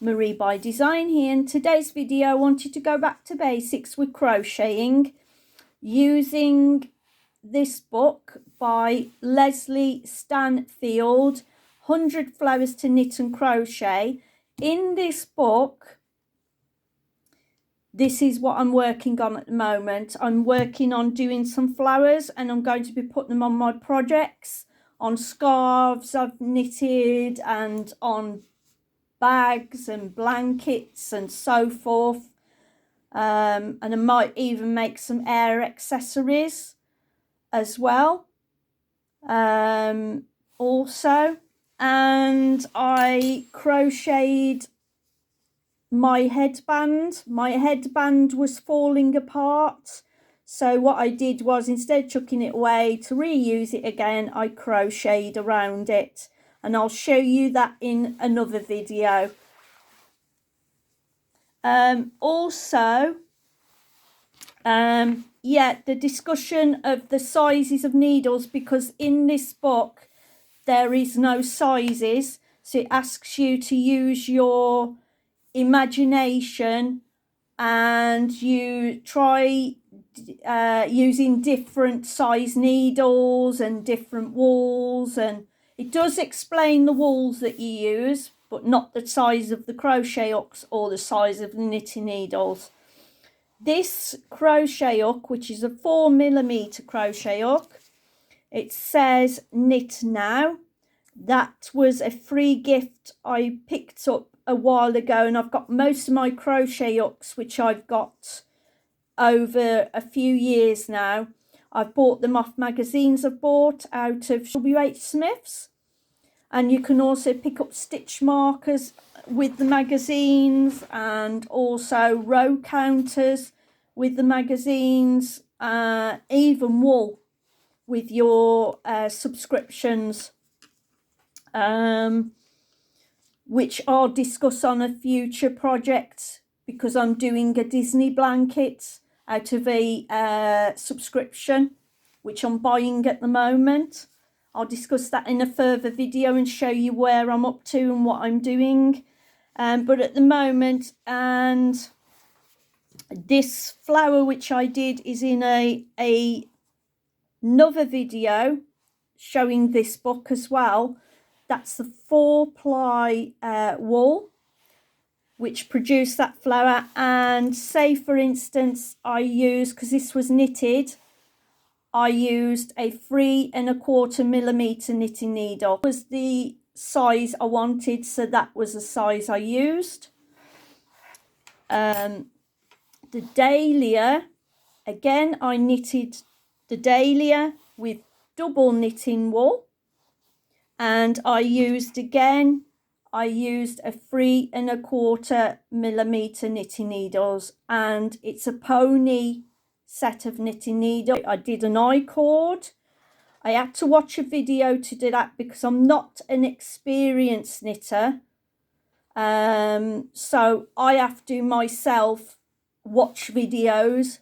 Marie by Design here. In today's video I wanted to go back to basics with crocheting using this book by Leslie Stanfield, 100 Flowers to Knit and Crochet. In this book, this is what I'm working on at the moment. I'm working on doing some flowers and I'm going to be putting them on my projects, on scarves I've knitted and on bags and blankets and so forth. And I might even make some air accessories as well. Also, and I crocheted my headband. My headband was falling apart, so what I did was, instead of chucking it away to reuse it again, I crocheted around it, and I'll show you that in another video. Yeah, the discussion of the sizes of needles, because in this book there is no sizes, so it asks you to use your imagination and you try using different size needles and different wools, and it does explain the wools that you use, but not the size of the crochet hooks or the size of the knitting needles. This crochet hook, which is a 4mm crochet hook, it says knit now. That was a free gift I picked up a while ago, and I've got most of my crochet hooks, which I've got over a few years now. I've bought them off magazines I've bought out of WH Smith's, and you can also pick up stitch markers with the magazines and also row counters with the magazines, even wool with your subscriptions, which I'll discuss on a future project, because I'm doing a Disney blanket out of a subscription which I'm buying at the moment. I'll discuss that in a further video and show you where I'm up to and what I'm doing. But at the moment, and this flower which I did is in another video showing this book as well. That's the 4-ply wool which produced that flower. And say for instance I used, because this was knitted, I used a 3¼ knitting needle. It was the size I wanted, so that was the size I used. The dahlia, again I knitted the dahlia with double knitting wool, and I used a 3¼ knitting needles, and it's a pony set of knitting needles. I did an I-cord. I had to watch a video to do that because I'm not an experienced knitter, so I have to myself watch videos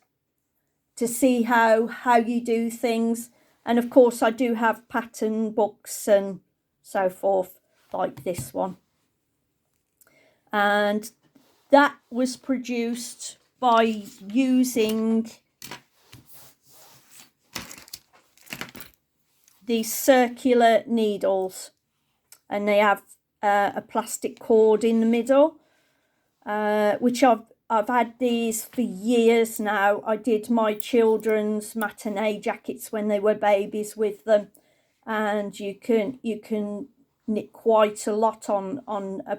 to see how you do things. And of course I do have pattern books and so forth, like this one, and that was produced by using these circular needles, and they have a plastic cord in the middle, which I've had these for years now. I did my children's matinee jackets when they were babies with them, and you can knit quite a lot on a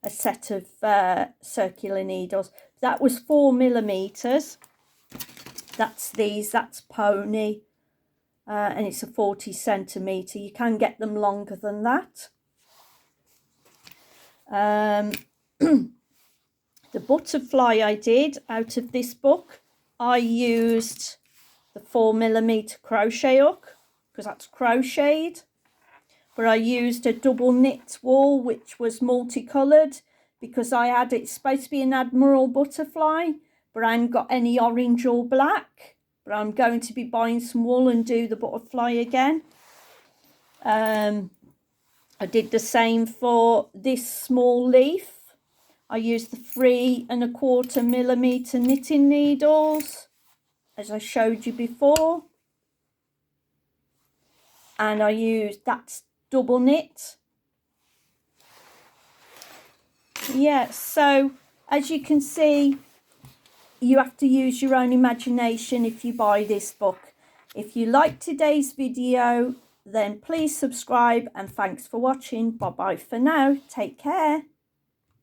set of circular needles. That was 4mm. That's these. That's pony, and it's a 40cm. You can get them longer than that. The butterfly I did out of this book, I used the 4mm crochet hook because that's crocheted, but I used a double knit wool which was multicoloured, because I had, it's supposed to be an Admiral butterfly, but I haven't got any orange or black, but I'm going to be buying some wool and do the butterfly again. I did the same for this small leaf. I used the 3¼ knitting needles, as I showed you before. And I used, that's double knit. Yeah, so as you can see, you have to use your own imagination if you buy this book. If you liked today's video, then please subscribe, and thanks for watching. Bye bye for now. Take care.